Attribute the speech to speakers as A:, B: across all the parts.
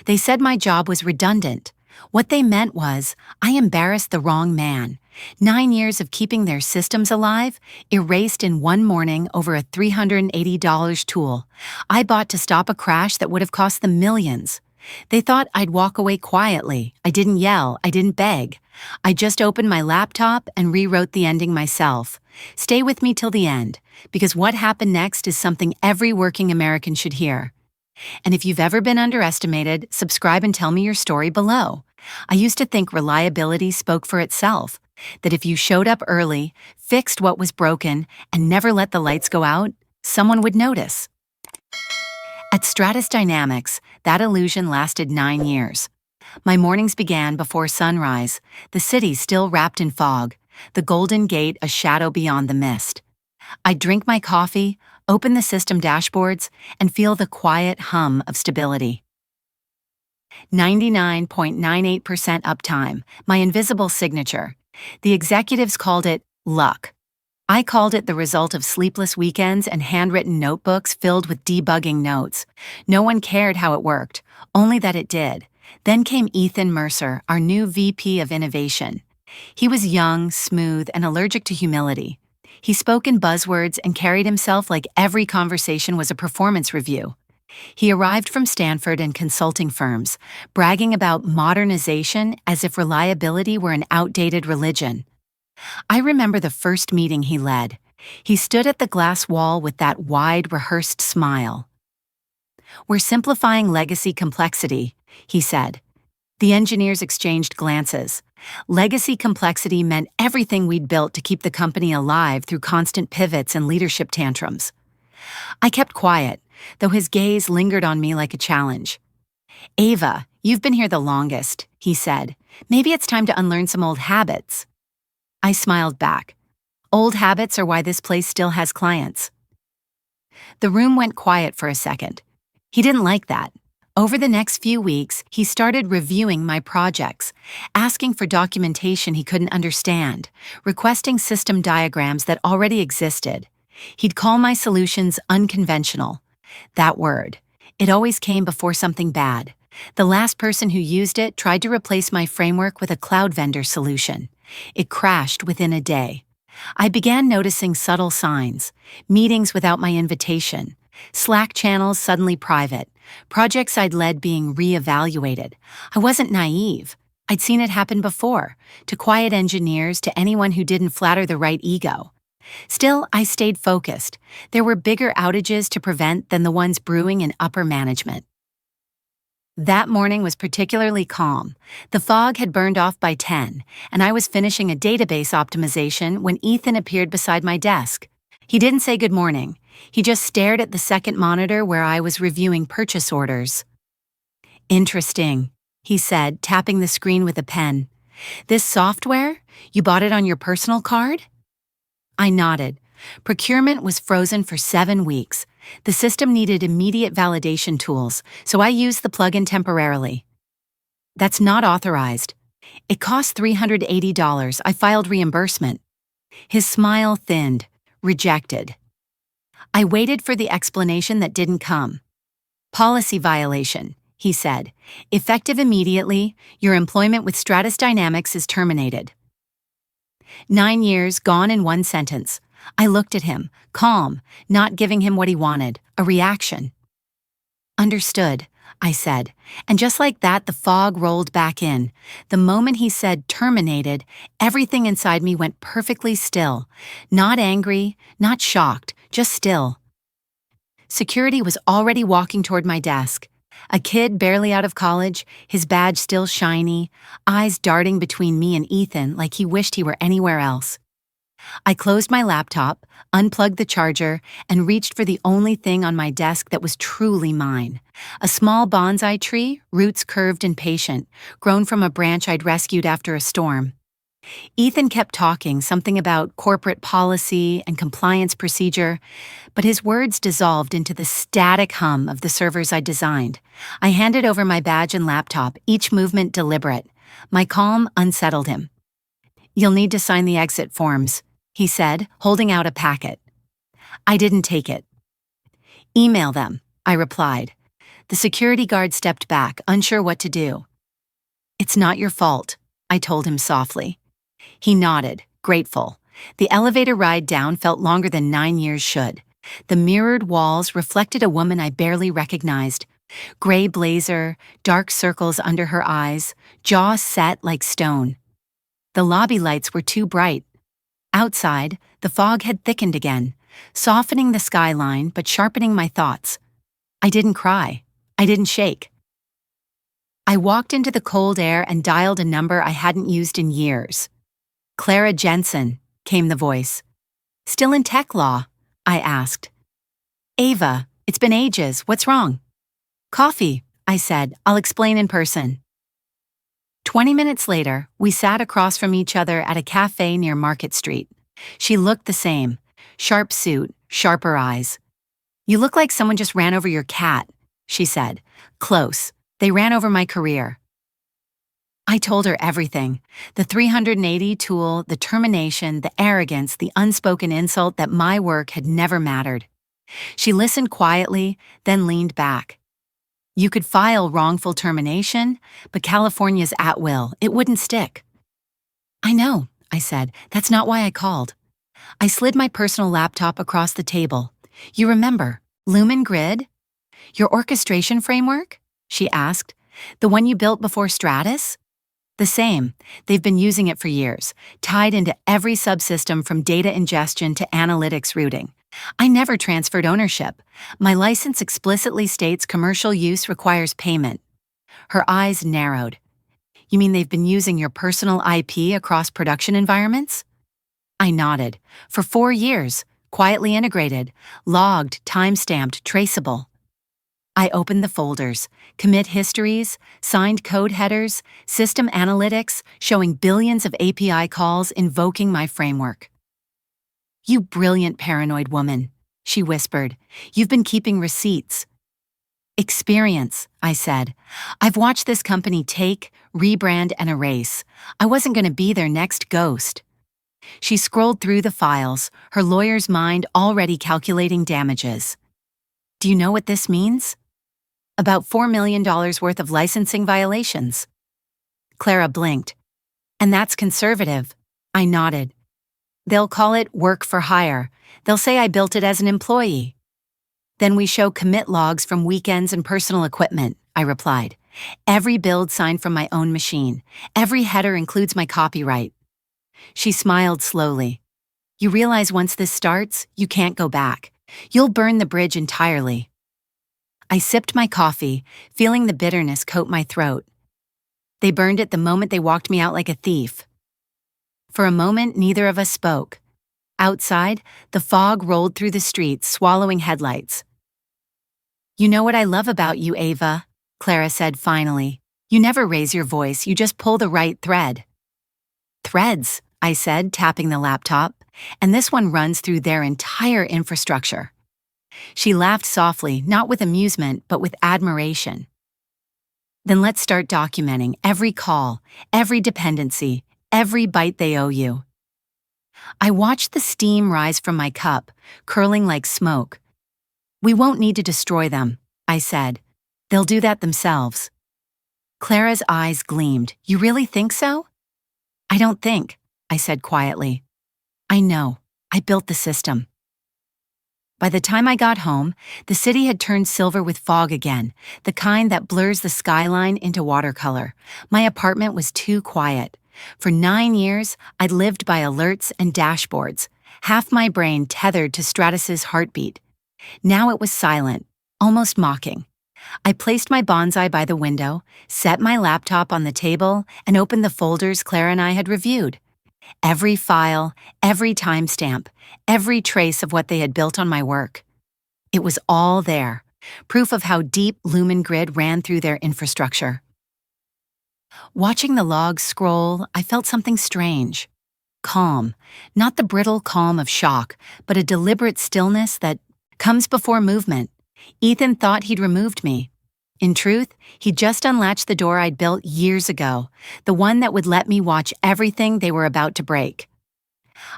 A: They said my job was redundant. What they meant was, I embarrassed the wrong man. 9 years of keeping their systems alive, erased in one morning over a $380 tool I bought to stop a crash that would have cost them millions. They thought I'd walk away quietly. I didn't yell, I didn't beg. I just opened my laptop and rewrote the ending myself. Stay with me till the end, because what happened next is something every working American should hear. And if you've ever been underestimated, subscribe and tell me your story below. I used to think reliability spoke for itself, that if you showed up early, fixed what was broken, and never let the lights go out, someone would notice. At Stratus Dynamics, that illusion lasted 9 years. My mornings began before sunrise, the city still wrapped in fog, the Golden Gate a shadow beyond the mist. I'd drink my coffee, open the system dashboards, and feel the quiet hum of stability. 99.98% uptime, my invisible signature. The executives called it luck. I called it the result of sleepless weekends and handwritten notebooks filled with debugging notes. No one cared how it worked, only that it did. Then came Ethan Mercer, our new VP of Innovation. He was young, smooth, and allergic to humility. He spoke in buzzwords and carried himself like every conversation was a performance review. He arrived from Stanford and consulting firms, bragging about modernization as if reliability were an outdated religion. I remember the first meeting he led. He stood at the glass wall with that wide, rehearsed smile. "We're simplifying legacy complexity," he said. The engineers exchanged glances. Legacy complexity meant everything we'd built to keep the company alive through constant pivots and leadership tantrums. I kept quiet, though his gaze lingered on me like a challenge. "Ava, you've been here the longest," he said. "Maybe it's time to unlearn some old habits." I smiled back. Old habits are why this place still has clients. The room went quiet for a second. He didn't like that. Over the next few weeks, he started reviewing my projects, asking for documentation he couldn't understand, requesting system diagrams that already existed. He'd call my solutions unconventional. That word. It always came before something bad. The last person who used it tried to replace my framework with a cloud vendor solution. It crashed within a day. I began noticing subtle signs: meetings without my invitation, Slack channels suddenly private, projects I'd led being re-evaluated. I wasn't naive. I'd seen it happen before, to quiet engineers, to anyone who didn't flatter the right ego. Still, I stayed focused. There were bigger outages to prevent than the ones brewing in upper management. That morning was particularly calm. The fog had burned off by 10, and I was finishing a database optimization when Ethan appeared beside my desk. He didn't say good morning. He just stared at the second monitor where I was reviewing purchase orders. "Interesting," he said, tapping the screen with a pen. "This software? You bought it on your personal card?" I nodded. Procurement was frozen for 7 weeks. The system needed immediate validation tools, so I used the plugin temporarily. "That's not authorized." "It cost $380. I filed reimbursement." His smile thinned. Rejected. I waited for the explanation that didn't come. "Policy violation," he said. "Effective immediately, your employment with Stratus Dynamics is terminated." 9 years gone in one sentence. I looked at him, calm, not giving him what he wanted, a reaction. "Understood," I said, and just like that the fog rolled back in. The moment he said terminated, everything inside me went perfectly still. Not angry, not shocked, just still. Security was already walking toward my desk. A kid barely out of college, his badge still shiny, eyes darting between me and Ethan like he wished he were anywhere else. I closed my laptop, unplugged the charger, and reached for the only thing on my desk that was truly mine. A small bonsai tree, roots curved and patient, grown from a branch I'd rescued after a storm. Ethan kept talking, something about corporate policy and compliance procedure, but his words dissolved into the static hum of the servers I designed. I handed over my badge and laptop, each movement deliberate. My calm unsettled him. "You'll need to sign the exit forms," he said, holding out a packet. I didn't take it. "Email them," I replied. The security guard stepped back, unsure what to do. "It's not your fault," I told him softly. He nodded, grateful. The elevator ride down felt longer than 9 years should. The mirrored walls reflected a woman I barely recognized. Gray blazer, dark circles under her eyes, jaw set like stone. The lobby lights were too bright. Outside, the fog had thickened again, softening the skyline but sharpening my thoughts. I didn't cry. I didn't shake. I walked into the cold air and dialed a number I hadn't used in years. "Clara Jensen," came the voice. "Still in tech law?" I asked. "Ava, it's been ages. What's wrong?" "Coffee," I said. "I'll explain in person." 20 minutes later, we sat across from each other at a cafe near Market Street. She looked the same. Sharp suit, sharper eyes. "You look like someone just ran over your cat," she said. "Close. They ran over my career." I told her everything. The 380 tool, the termination, the arrogance, the unspoken insult that my work had never mattered. She listened quietly, then leaned back. "You could file wrongful termination, but California's at will. It wouldn't stick." "I know," I said. "That's not why I called." I slid my personal laptop across the table. "You remember, Lumen Grid? Your orchestration framework?" she asked. "The one you built before Stratus?" "The same. They've been using it for years, tied into every subsystem from data ingestion to analytics routing. I never transferred ownership. My license explicitly states commercial use requires payment." Her eyes narrowed. "You mean they've been using your personal IP across production environments?" I nodded. "For 4 years, quietly integrated, logged, time-stamped, traceable." I opened the folders, commit histories, signed code headers, system analytics, showing billions of API calls invoking my framework. "You brilliant paranoid woman," she whispered. "You've been keeping receipts." "Experience," I said. "I've watched this company take, rebrand, and erase. I wasn't going to be their next ghost." She scrolled through the files, her lawyer's mind already calculating damages. "Do you know what this means?" "About $4 million worth of licensing violations." Clara blinked. "And that's conservative." I nodded. "They'll call it work for hire. They'll say I built it as an employee." "Then we show commit logs from weekends and personal equipment," I replied. "Every build signed from my own machine. Every header includes my copyright." She smiled slowly. "You realize once this starts, you can't go back. You'll burn the bridge entirely." I sipped my coffee, feeling the bitterness coat my throat. They burned it the moment they walked me out like a thief. For a moment, neither of us spoke. Outside, the fog rolled through the streets, swallowing headlights. "You know what I love about you, Ava," Clara said finally. "You never raise your voice, you just pull the right thread." "Threads," I said, tapping the laptop, "and this one runs through their entire infrastructure." She laughed softly, not with amusement, but with admiration. "Then let's start documenting every call, every dependency, every byte they owe you." I watched the steam rise from my cup, curling like smoke. "We won't need to destroy them," I said. "They'll do that themselves." Clara's eyes gleamed. "You really think so?" "I don't think," I said quietly. "I know. I built the system." By the time I got home, the city had turned silver with fog again, the kind that blurs the skyline into watercolor. My apartment was too quiet. For 9 years, I'd lived by alerts and dashboards, half my brain tethered to Stratus's heartbeat. Now it was silent, almost mocking. I placed my bonsai by the window, set my laptop on the table, and opened the folders Clara and I had reviewed. Every file, every timestamp, every trace of what they had built on my work. It was all there, proof of how deep Lumen Grid ran through their infrastructure. Watching the logs scroll, I felt something strange. Calm, not the brittle calm of shock, but a deliberate stillness that comes before movement. Ethan thought he'd removed me. In truth, he'd just unlatched the door I'd built years ago, the one that would let me watch everything they were about to break.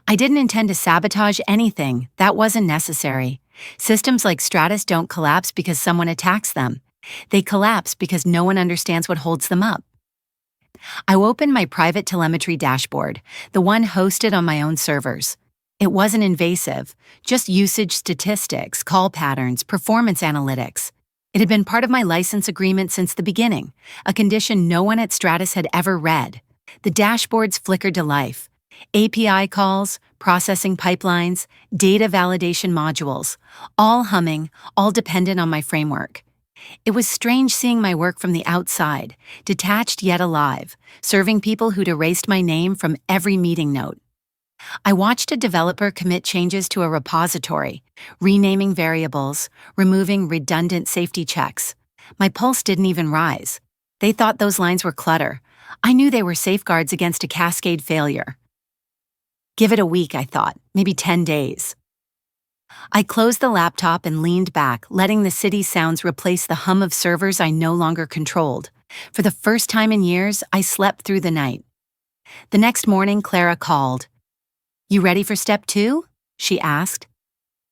A: I didn't intend to sabotage anything. That wasn't necessary. Systems like Stratus don't collapse because someone attacks them. They collapse because no one understands what holds them up. I opened my private telemetry dashboard, the one hosted on my own servers. It wasn't invasive, just usage statistics, call patterns, performance analytics. It had been part of my license agreement since the beginning, a condition no one at Stratus had ever read. The dashboards flickered to life. API calls, processing pipelines, data validation modules, all humming, all dependent on my framework. It was strange seeing my work from the outside, detached yet alive, serving people who'd erased my name from every meeting note. I watched a developer commit changes to a repository, renaming variables, removing redundant safety checks. My pulse didn't even rise. They thought those lines were clutter. I knew they were safeguards against a cascade failure. Give it a week, I thought, maybe 10 days. I closed the laptop and leaned back, letting the city's sounds replace the hum of servers I no longer controlled. For the first time in years, I slept through the night. The next morning, Clara called. "You ready for step 2? She asked.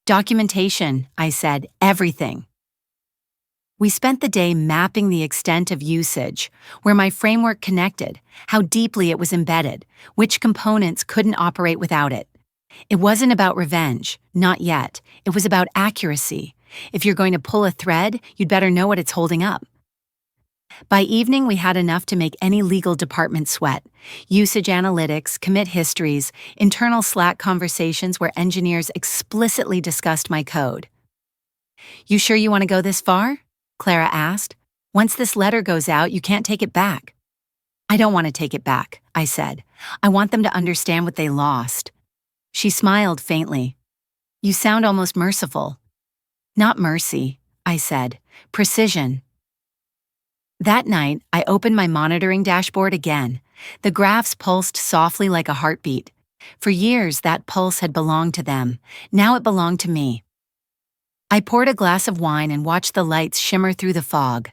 A: "Documentation," I said, "everything." We spent the day mapping the extent of usage, where my framework connected, how deeply it was embedded, which components couldn't operate without it. It wasn't about revenge, not yet. It was about accuracy. If you're going to pull a thread, you'd better know what it's holding up. By evening, we had enough to make any legal department sweat. Usage analytics, commit histories, internal Slack conversations where engineers explicitly discussed my code. "You sure you want to go this far?" Clara asked. "Once this letter goes out, you can't take it back." "I don't want to take it back," I said. "I want them to understand what they lost." She smiled faintly. "You sound almost merciful." "Not mercy," I said. "Precision." That night, I opened my monitoring dashboard again. The graphs pulsed softly like a heartbeat. For years, that pulse had belonged to them. Now it belonged to me. I poured a glass of wine and watched the lights shimmer through the fog.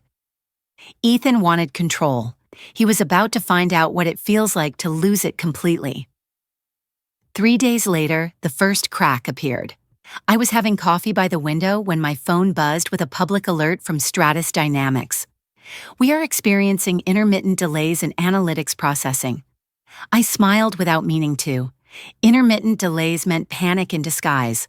A: Ethan wanted control. He was about to find out what it feels like to lose it completely. 3 days later, the first crack appeared. I was having coffee by the window when my phone buzzed with a public alert from Stratus Dynamics. "We are experiencing intermittent delays in analytics processing." I smiled without meaning to. Intermittent delays meant panic in disguise.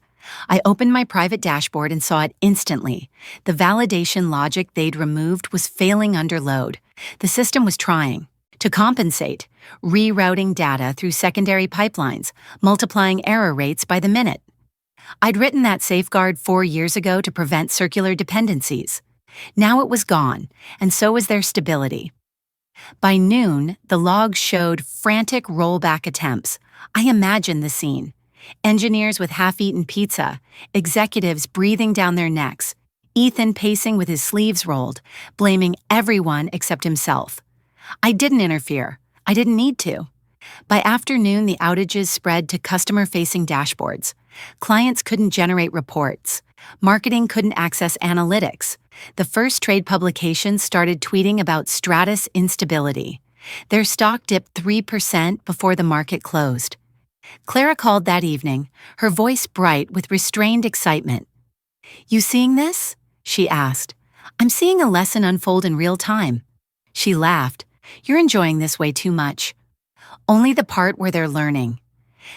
A: I opened my private dashboard and saw it instantly. The validation logic they'd removed was failing under load. The system was trying. To compensate, rerouting data through secondary pipelines, multiplying error rates by the minute. I'd written that safeguard 4 years ago to prevent circular dependencies. Now it was gone, and so was their stability. By noon, the logs showed frantic rollback attempts. I imagined the scene. Engineers with half-eaten pizza, executives breathing down their necks, Ethan pacing with his sleeves rolled, blaming everyone except himself. I didn't interfere. I didn't need to. By afternoon, the outages spread to customer-facing dashboards. Clients couldn't generate reports. Marketing couldn't access analytics. The first trade publications started tweeting about Stratus instability. Their stock dipped 3% before the market closed. Clara called that evening, her voice bright with restrained excitement. "You seeing this?" she asked. "I'm seeing a lesson unfold in real time." She laughed. "You're enjoying this way too much." "Only the part where they're learning."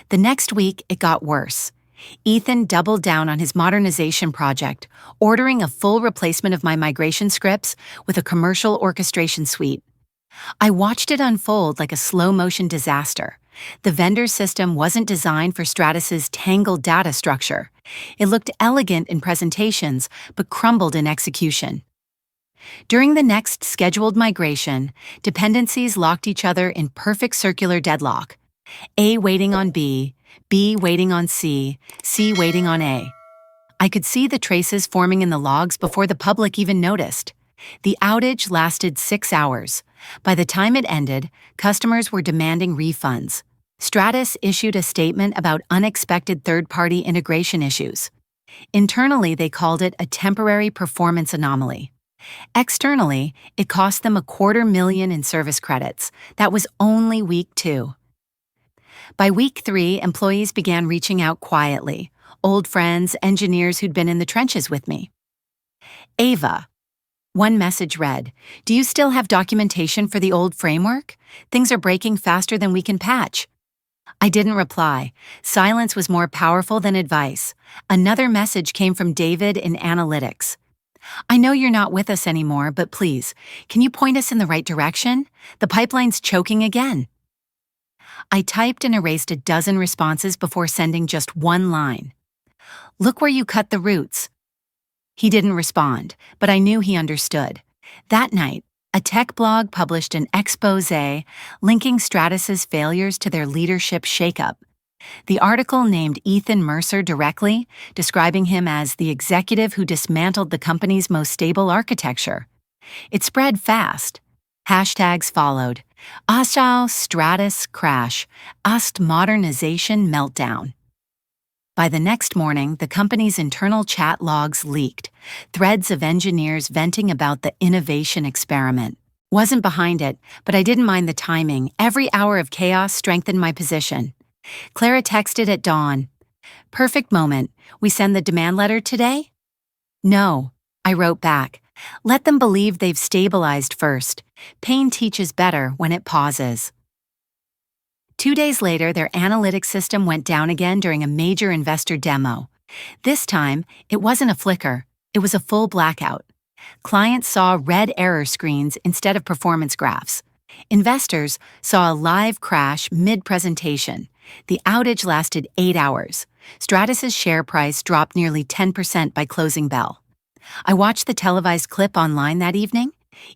A: The next week, it got worse. Ethan doubled down on his modernization project, ordering a full replacement of my migration scripts with a commercial orchestration suite. I watched it unfold like a slow-motion disaster. The vendor system wasn't designed for Stratus's tangled data structure. It looked elegant in presentations, but crumbled in execution. During the next scheduled migration, dependencies locked each other in perfect circular deadlock. A waiting on B waiting on C waiting on A. I could see the traces forming in the logs before the public even noticed. The outage lasted 6 hours. By the time it ended, customers were demanding refunds. Stratus issued a statement about unexpected third-party integration issues. Internally, they called it a temporary performance anomaly. Externally, it cost them $250,000 in service credits. That was only week 2. By week 3, employees began reaching out quietly, old friends, engineers who'd been in the trenches with me. "Ava, One message read, "Do you still have documentation for the old framework? Things are breaking faster than we can patch." I didn't reply. Silence was more powerful than advice. Another message came from David in analytics. "I know you're not with us anymore, but please, can you point us in the right direction? The pipeline's choking again." I typed and erased a dozen responses before sending just one line. "Look where you cut the roots." He didn't respond, but I knew he understood. That night, a tech blog published an exposé linking Stratus's failures to their leadership shakeup. The article named Ethan Mercer directly, describing him as the executive who dismantled the company's most stable architecture. It spread fast. Hashtags followed. Aschau Stratus crash. Ast modernization meltdown. By the next morning, the company's internal chat logs leaked, threads of engineers venting about the innovation experiment. Wasn't behind it, but I didn't mind the timing. Every hour of chaos strengthened my position. Clara texted at dawn. "Perfect moment. We send the demand letter today?" "No," I wrote back. "Let them believe they've stabilized first. Pain teaches better when it pauses." 2 days later, their analytics system went down again during a major investor demo. This time, it wasn't a flicker, it was a full blackout. Clients saw red error screens instead of performance graphs. Investors saw a live crash mid-presentation. The outage lasted 8 hours. Stratus's share price dropped nearly 10% by closing bell. I watched the televised clip online that evening.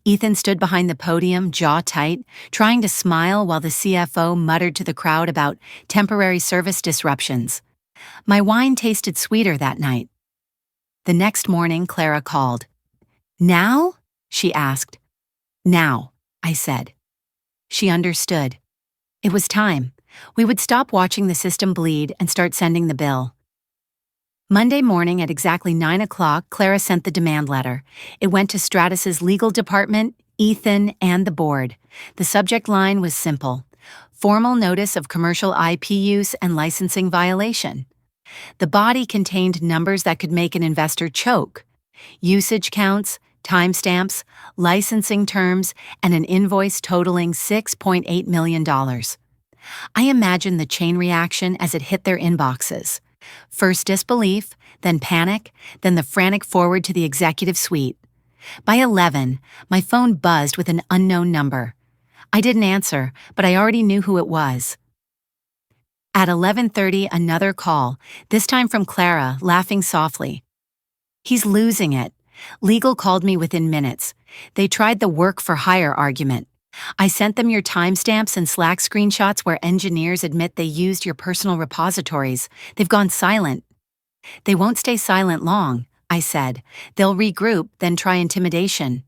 A: Ethan stood behind the podium, jaw tight, trying to smile while the CFO muttered to the crowd about temporary service disruptions. My wine tasted sweeter that night. The next morning, Clara called. "Now?" she asked. "Now," I said. She understood. It was time. We would stop watching the system bleed and start sending the bill. Monday morning at exactly 9 o'clock, Clara sent the demand letter. It went to Stratus's legal department, Ethan, and the board. The subject line was simple: formal notice of commercial IP use and licensing violation. The body contained numbers that could make an investor choke: usage counts, timestamps, licensing terms, and an invoice totaling $6.8 million. I imagined the chain reaction as it hit their inboxes. First disbelief, then panic, then the frantic forward to the executive suite. By 11, my phone buzzed with an unknown number. I didn't answer, but I already knew who it was. At 11:30, another call, this time from Clara, laughing softly. "He's losing it." Legal called me within minutes. They tried the work for hire argument. I sent them your timestamps and Slack screenshots where engineers admit they used your personal repositories. They've gone silent. "They won't stay silent long," I said. "They'll regroup, then try intimidation."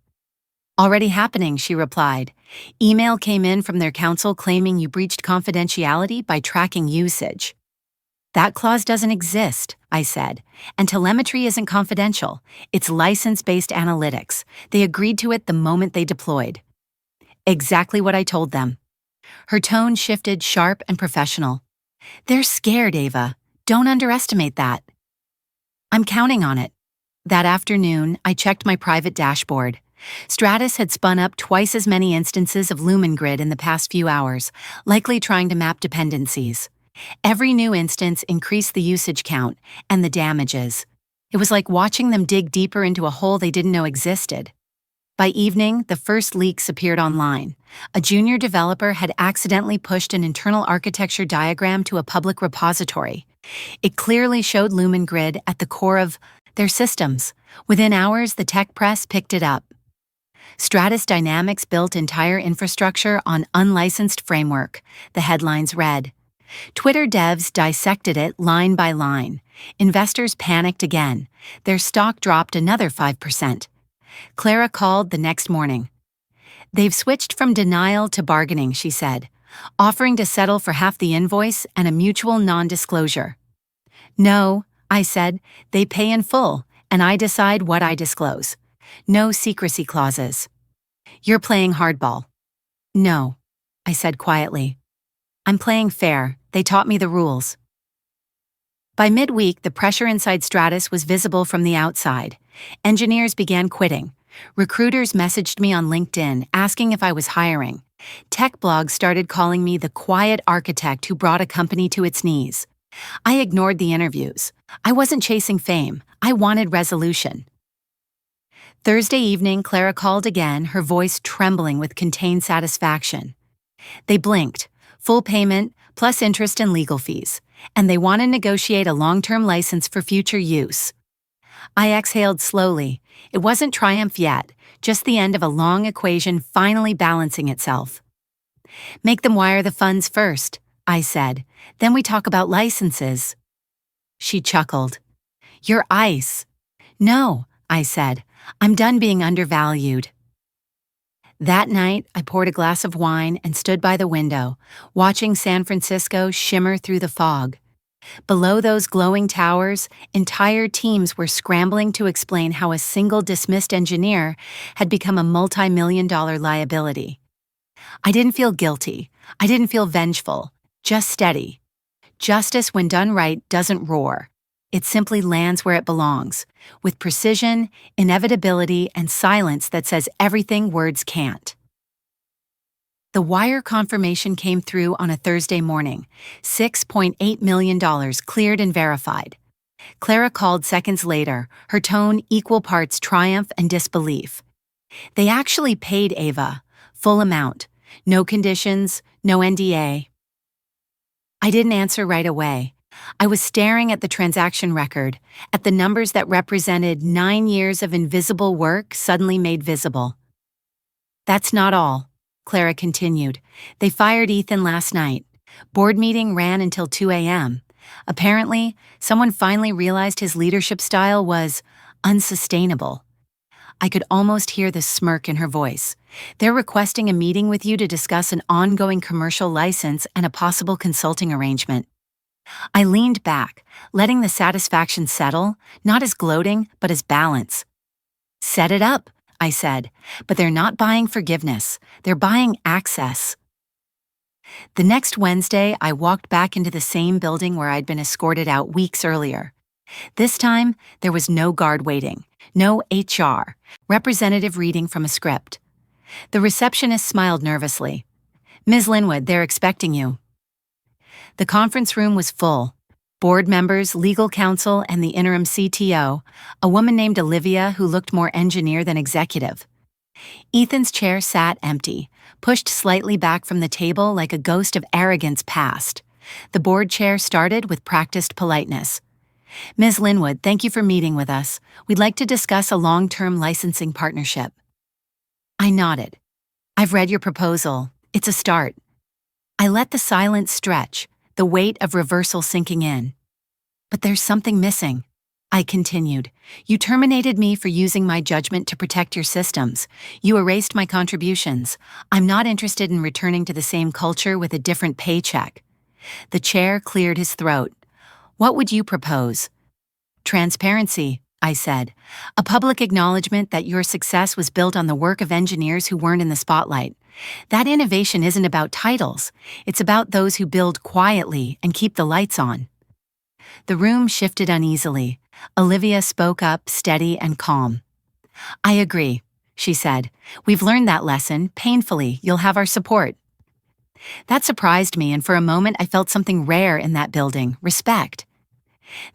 A: "Already happening," she replied. "Email came in from their counsel claiming you breached confidentiality by tracking usage." "That clause doesn't exist," I said. "And telemetry isn't confidential. It's license-based analytics. They agreed to it the moment they deployed." Exactly what I told them. Her tone shifted sharp and professional. "They're scared, Ava. Don't underestimate that." "I'm counting on it." That afternoon, I checked my private dashboard. Stratus had spun up twice as many instances of LumenGrid in the past few hours, likely trying to map dependencies. Every new instance increased the usage count and the damages. It was like watching them dig deeper into a hole they didn't know existed. By evening, the first leaks appeared online. A junior developer had accidentally pushed an internal architecture diagram to a public repository. It clearly showed LumenGrid at the core of their systems. Within hours, the tech press picked it up. Stratus Dynamics built entire infrastructure on unlicensed framework, the headlines read. Twitter devs dissected it line by line. Investors panicked again. Their stock dropped another 5%. Clara called the next morning. "They've switched from denial to bargaining," she said, offering to settle for half the invoice and a mutual non-disclosure. "No," I said, "they pay in full, and I decide what I disclose. No secrecy clauses." "You're playing hardball." "No," I said quietly. "I'm playing fair. They taught me the rules." By midweek, the pressure inside Stratus was visible from the outside. Engineers began quitting. Recruiters messaged me on LinkedIn asking if I was hiring. Tech blogs started calling me the quiet architect who brought a company to its knees. I ignored the interviews. I wasn't chasing fame. I wanted resolution. Thursday evening, Clara called again, her voice trembling with contained satisfaction. They blinked. Full payment, plus interest and legal fees. And they want to negotiate a long-term license for future use. I exhaled slowly. It wasn't triumph yet, just the end of a long equation finally balancing itself. Make them wire the funds first, I said. Then we talk about licenses. She chuckled. You're ice. No, I said. I'm done being undervalued. That night, I poured a glass of wine and stood by the window, watching San Francisco shimmer through the fog. Below those glowing towers, entire teams were scrambling to explain how a single dismissed engineer had become a multi-million-dollar liability. I didn't feel guilty. I didn't feel vengeful. Just steady. Justice, when done right, doesn't roar. It simply lands where it belongs, with precision, inevitability, and silence that says everything words can't. The wire confirmation came through on a Thursday morning, $6.8 million cleared and verified. Clara called seconds later, her tone equal parts triumph and disbelief. They actually paid Ava, full amount, no conditions, no NDA. I didn't answer right away. I was staring at the transaction record, at the numbers that represented 9 years of invisible work suddenly made visible. That's not all, Clara continued. They fired Ethan last night. Board meeting ran until 2 a.m. Apparently, someone finally realized his leadership style was unsustainable. I could almost hear the smirk in her voice. They're requesting a meeting with you to discuss an ongoing commercial license and a possible consulting arrangement. I leaned back, letting the satisfaction settle, not as gloating, but as balance. Set it up, I said, but they're not buying forgiveness. They're buying access. The next Wednesday, I walked back into the same building where I'd been escorted out weeks earlier. This time, there was no guard waiting, no HR, representative reading from a script. The receptionist smiled nervously. Ms. Linwood, they're expecting you. The conference room was full. Board members, legal counsel, and the interim CTO, a woman named Olivia who looked more engineer than executive. Ethan's chair sat empty, pushed slightly back from the table like a ghost of arrogance past. The board chair started with practiced politeness. Ms. Linwood, thank you for meeting with us. We'd like to discuss a long-term licensing partnership. I nodded. I've read your proposal. It's a start. I let the silence stretch, the weight of reversal sinking in. But there's something missing. I continued. You terminated me for using my judgment to protect your systems. You erased my contributions. I'm not interested in returning to the same culture with a different paycheck. The chair cleared his throat. What would you propose? Transparency, I said. A public acknowledgement that your success was built on the work of engineers who weren't in the spotlight. That innovation isn't about titles. It's about those who build quietly and keep the lights on. The room shifted uneasily. Olivia spoke up, steady and calm. I agree, she said. We've learned that lesson, painfully. You'll have our support. That surprised me, and for a moment I felt something rare in that building, respect.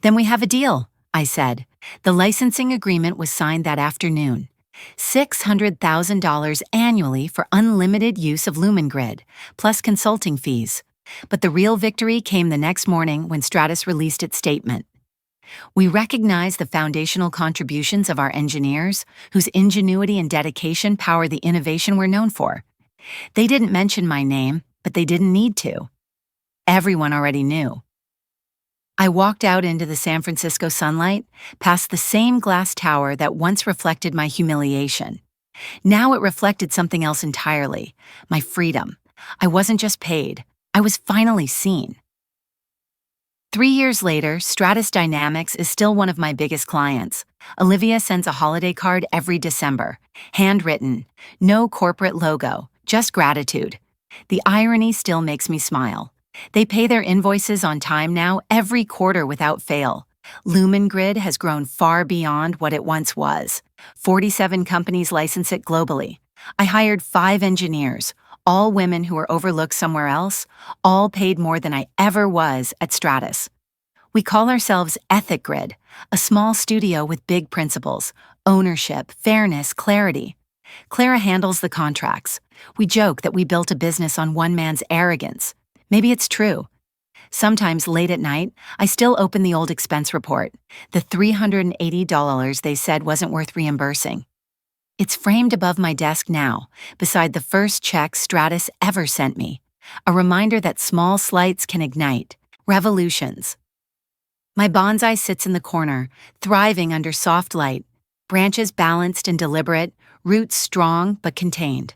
A: Then we have a deal, I said. The licensing agreement was signed that afternoon. $600,000 annually for unlimited use of LumenGrid, plus consulting fees. But the real victory came the next morning when Stratus released its statement. We recognize the foundational contributions of our engineers, whose ingenuity and dedication power the innovation we're known for. They didn't mention my name, but they didn't need to. Everyone already knew. I walked out into the San Francisco sunlight, past the same glass tower that once reflected my humiliation. Now it reflected something else entirely, my freedom. I wasn't just paid, I was finally seen. 3 years later, Stratus Dynamics is still one of my biggest clients. Olivia sends a holiday card every December, handwritten, no corporate logo, just gratitude. The irony still makes me smile. They pay their invoices on time now, every quarter without fail. LumenGrid has grown far beyond what it once was. 47 companies license it globally. I hired 5 engineers, all women who were overlooked somewhere else, all paid more than I ever was at Stratus. We call ourselves EthicGrid, a small studio with big principles: ownership, fairness, clarity. Clara handles the contracts. We joke that we built a business on one man's arrogance. Maybe it's true. Sometimes late at night, I still open the old expense report, the $380 they said wasn't worth reimbursing. It's framed above my desk now, beside the first check Stratus ever sent me, a reminder that small slights can ignite revolutions. My bonsai sits in the corner, thriving under soft light, branches balanced and deliberate, roots strong but contained.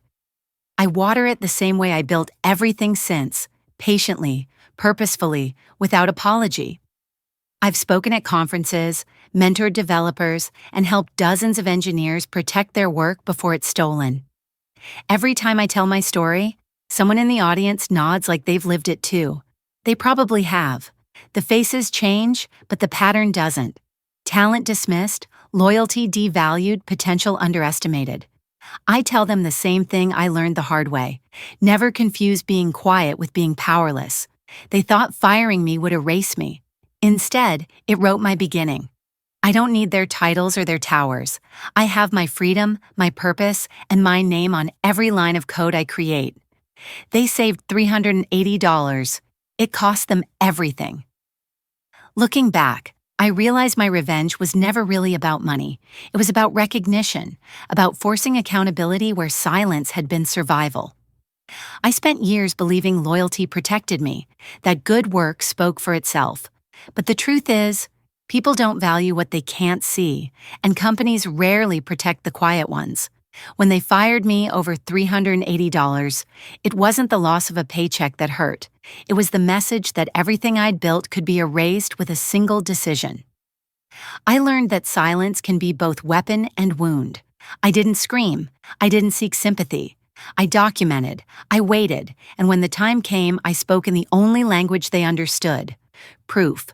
A: I water it the same way I built everything since, patiently, purposefully, without apology. I've spoken at conferences, mentored developers, and helped dozens of engineers protect their work before it's stolen. Every time I tell my story, someone in the audience nods like they've lived it too. They probably have. The faces change, but the pattern doesn't. Talent dismissed, loyalty devalued, potential underestimated. I tell them the same thing I learned the hard way. Never confuse being quiet with being powerless. They thought firing me would erase me. Instead, it wrote my beginning. I don't need their titles or their towers. I have my freedom, my purpose, and my name on every line of code I create. They saved $380. It cost them everything. Looking back, I realized my revenge was never really about money. It was about recognition, about forcing accountability where silence had been survival. I spent years believing loyalty protected me, that good work spoke for itself. But the truth is, people don't value what they can't see, and companies rarely protect the quiet ones. When they fired me over $380, it wasn't the loss of a paycheck that hurt. It was the message that everything I'd built could be erased with a single decision. I learned that silence can be both weapon and wound. I didn't scream. I didn't seek sympathy. I documented. I waited. And when the time came, I spoke in the only language they understood: proof.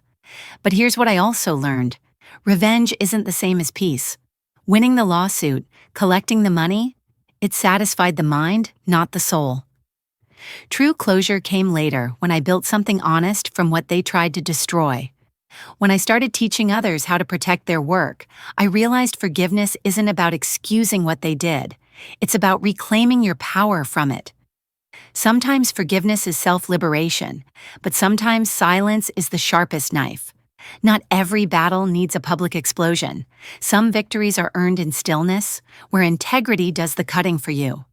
A: But here's what I also learned. Revenge isn't the same as peace. Winning the lawsuit, collecting the money, it satisfied the mind, not the soul. True closure came later, when I built something honest from what they tried to destroy. When I started teaching others how to protect their work, I realized forgiveness isn't about excusing what they did. It's about reclaiming your power from it. Sometimes forgiveness is self-liberation, but sometimes silence is the sharpest knife. Not every battle needs a public explosion. Some victories are earned in stillness, where integrity does the cutting for you.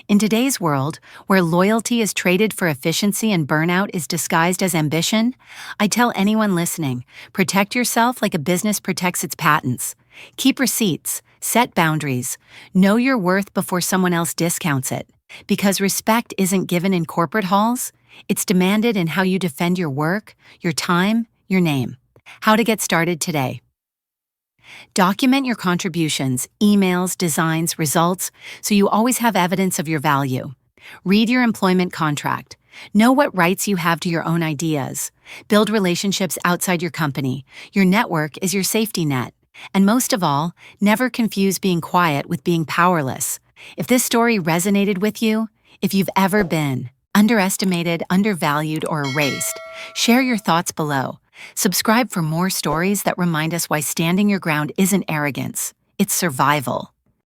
A: In today's world, where loyalty is traded for efficiency and burnout is disguised as ambition, I tell anyone listening, protect yourself like a business protects its patents. Keep receipts, set boundaries, know your worth before someone else discounts it. Because respect isn't given in corporate halls, it's demanded in how you defend your work, your time, your name. How to get started today. Document your contributions, emails, designs, results, so you always have evidence of your value. Read your employment contract. Know what rights you have to your own ideas. Build relationships outside your company. Your network is your safety net. And most of all, never confuse being quiet with being powerless. If this story resonated with you, if you've ever been underestimated, undervalued, or erased, share your thoughts below. Subscribe for more stories that remind us why standing your ground isn't arrogance, it's survival.